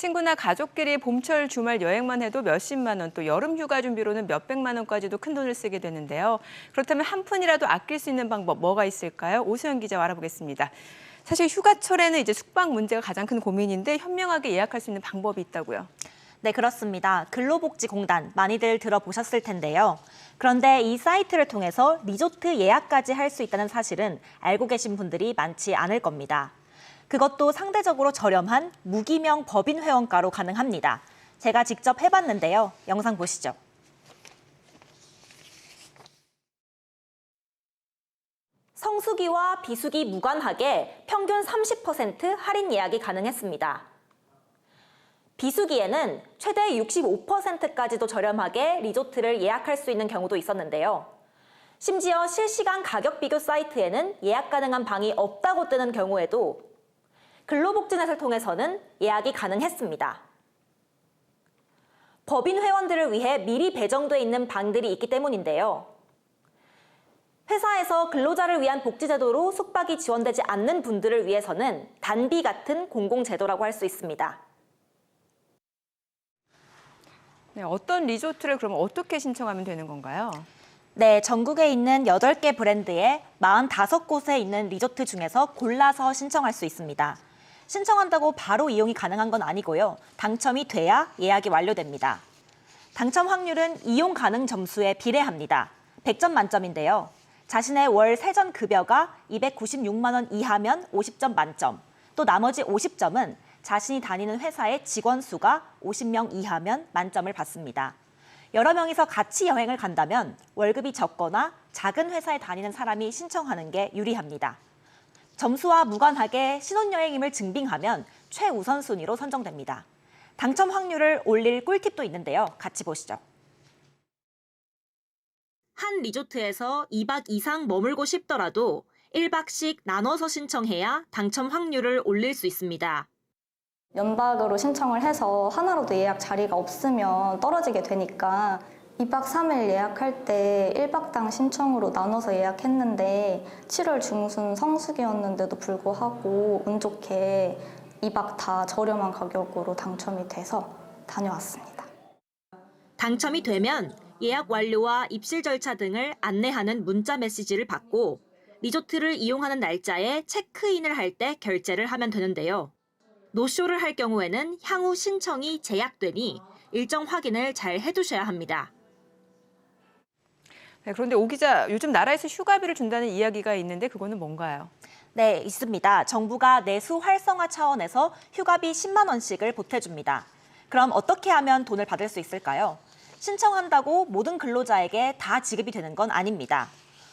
친구나 가족끼리 봄철 주말 여행만 해도 몇십만 원, 또 여름 휴가 준비로는 몇백만 원까지도 큰 돈을 쓰게 되는데요. 그렇다면 한 푼이라도 아낄 수 있는 방법 뭐가 있을까요? 오수연 기자와 알아보겠습니다. 사실 휴가철에는 이제 숙박 문제가 가장 큰 고민인데 현명하게 예약할 수 있는 방법이 있다고요. 네, 그렇습니다. 근로복지공단 많이들 들어보셨을 텐데요. 그런데 이 사이트를 통해서 리조트 예약까지 할 수 있다는 사실은 알고 계신 분들이 많지 않을 겁니다. 그것도 상대적으로 저렴한 무기명 법인 회원가로 가능합니다. 제가 직접 해봤는데요. 영상 보시죠. 성수기와 비수기 무관하게 평균 30% 할인 예약이 가능했습니다. 비수기에는 최대 65%까지도 저렴하게 리조트를 예약할 수 있는 경우도 있었는데요. 심지어 실시간 가격 비교 사이트에는 예약 가능한 방이 없다고 뜨는 경우에도 근로복지넷을 통해서는 예약이 가능했습니다. 법인 회원들을 위해 미리 배정돼 있는 방들이 있기 때문인데요. 회사에서 근로자를 위한 복지제도로 숙박이 지원되지 않는 분들을 위해서는 단비 같은 공공제도라고 할 수 있습니다. 네, 어떤 리조트를 그럼 어떻게 신청하면 되는 건가요? 네, 전국에 있는 8개 브랜드의 45곳에 있는 리조트 중에서 골라서 신청할 수 있습니다. 신청한다고 바로 이용이 가능한 건 아니고요. 당첨이 돼야 예약이 완료됩니다. 당첨 확률은 이용 가능 점수에 비례합니다. 100점 만점인데요. 자신의 월 세전 급여가 296만 원 이하면 50점 만점, 또 나머지 50점은 자신이 다니는 회사의 직원 수가 50명 이하면 만점을 받습니다. 여러 명이서 같이 여행을 간다면 월급이 적거나 작은 회사에 다니는 사람이 신청하는 게 유리합니다. 점수와 무관하게 신혼여행임을 증빙하면 최우선 순위로 선정됩니다. 당첨 확률을 올릴 꿀팁도 있는데요. 같이 보시죠. 한 리조트에서 2박 이상 머물고 싶더라도 1박씩 나눠서 신청해야 당첨 확률을 올릴 수 있습니다. 연박으로 신청을 해서 하나로도 예약 자리가 없으면 떨어지게 되니까 2박 3일 예약할 때 1박당 신청으로 나눠서 예약했는데 7월 중순 성수기였는데도 불구하고 운 좋게 2박 다 저렴한 가격으로 당첨이 돼서 다녀왔습니다. 당첨이 되면 예약 완료와 입실 절차 등을 안내하는 문자 메시지를 받고 리조트를 이용하는 날짜에 체크인을 할 때 결제를 하면 되는데요. 노쇼를 할 경우에는 향후 신청이 제약되니 일정 확인을 잘 해두셔야 합니다. 네, 그런데 오 기자, 요즘 나라에서 휴가비를 준다는 이야기가 있는데 그거는 뭔가요? 네, 있습니다. 정부가 내수 활성화 차원에서 휴가비 10만 원씩을 보태줍니다. 그럼 어떻게 하면 돈을 받을 수 있을까요? 신청한다고 모든 근로자에게 다 지급이 되는 건 아닙니다.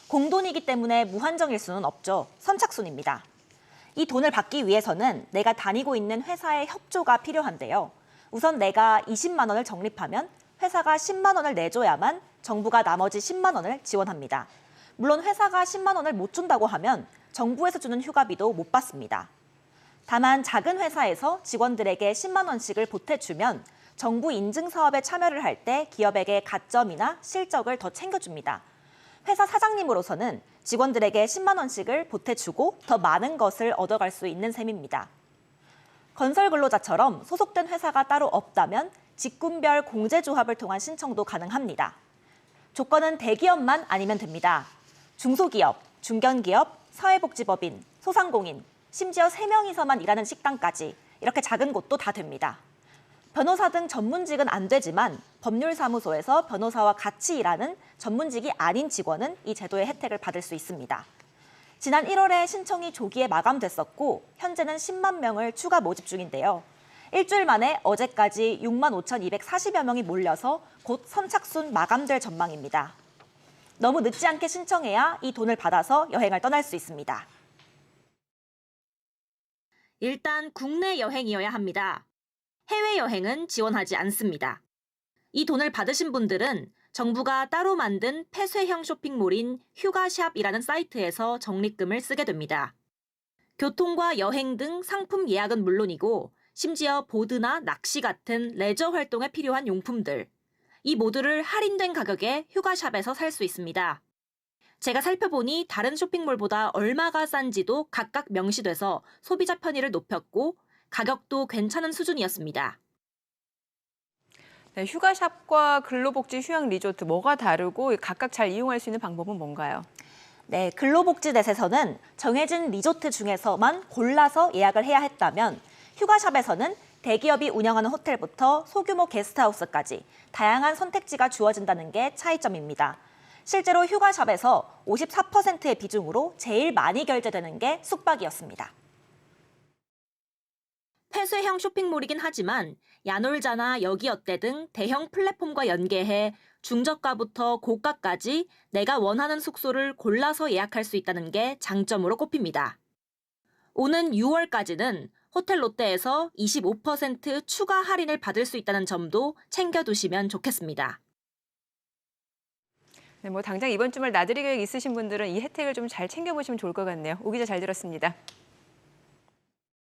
공돈이기 때문에 무한정일 수는 없죠. 선착순입니다. 이 돈을 받기 위해서는 내가 다니고 있는 회사의 협조가 필요한데요. 우선 내가 20만 원을 적립하면 회사가 10만 원을 내줘야만 정부가 나머지 10만 원을 지원합니다. 물론 회사가 10만 원을 못 준다고 하면 정부에서 주는 휴가비도 못 받습니다. 다만 작은 회사에서 직원들에게 10만 원씩을 보태주면 정부 인증 사업에 참여를 할 때 기업에게 가점이나 실적을 더 챙겨줍니다. 회사 사장님으로서는 직원들에게 10만 원씩을 보태주고 더 많은 것을 얻어갈 수 있는 셈입니다. 건설 근로자처럼 소속된 회사가 따로 없다면 직군별 공제조합을 통한 신청도 가능합니다. 조건은 대기업만 아니면 됩니다. 중소기업, 중견기업, 사회복지법인, 소상공인, 심지어 3명이서만 일하는 식당까지 이렇게 작은 곳도 다 됩니다. 변호사 등 전문직은 안 되지만 법률사무소에서 변호사와 같이 일하는 전문직이 아닌 직원은 이 제도의 혜택을 받을 수 있습니다. 지난 1월에 신청이 조기에 마감됐었고 현재는 10만 명을 추가 모집 중인데요. 일주일 만에 어제까지 6만 5,240여 명이 몰려서 곧 선착순 마감될 전망입니다. 너무 늦지 않게 신청해야 이 돈을 받아서 여행을 떠날 수 있습니다. 일단 국내 여행이어야 합니다. 해외여행은 지원하지 않습니다. 이 돈을 받으신 분들은 정부가 따로 만든 폐쇄형 쇼핑몰인 휴가샵이라는 사이트에서 적립금을 쓰게 됩니다. 교통과 여행 등 상품 예약은 물론이고 심지어 보드나 낚시 같은 레저 활동에 필요한 용품들, 이 모두를 할인된 가격에 휴가샵에서 살 수 있습니다. 제가 살펴보니 다른 쇼핑몰보다 얼마가 싼지도 각각 명시돼서 소비자 편의를 높였고 가격도 괜찮은 수준이었습니다. 네, 휴가샵과 근로복지 휴양 리조트 뭐가 다르고 각각 잘 이용할 수 있는 방법은 뭔가요? 네, 근로복지넷에서는 정해진 리조트 중에서만 골라서 예약을 해야 했다면 휴가샵에서는 대기업이 운영하는 호텔부터 소규모 게스트하우스까지 다양한 선택지가 주어진다는 게 차이점입니다. 실제로 휴가샵에서 54%의 비중으로 제일 많이 결제되는 게 숙박이었습니다. 폐쇄형 쇼핑몰이긴 하지만 야놀자나 여기어때 등 대형 플랫폼과 연계해 중저가부터 고가까지 내가 원하는 숙소를 골라서 예약할 수 있다는 게 장점으로 꼽힙니다. 오는 6월까지는 호텔 롯데에서 25% 추가 할인을 받을 수 있다는 점도 챙겨두시면 좋겠습니다. 네, 당장 이번 주말 나들이 계획 있으신 분들은 이 혜택을 좀 잘 챙겨보시면 좋을 것 같네요. 오 기자 잘 들었습니다.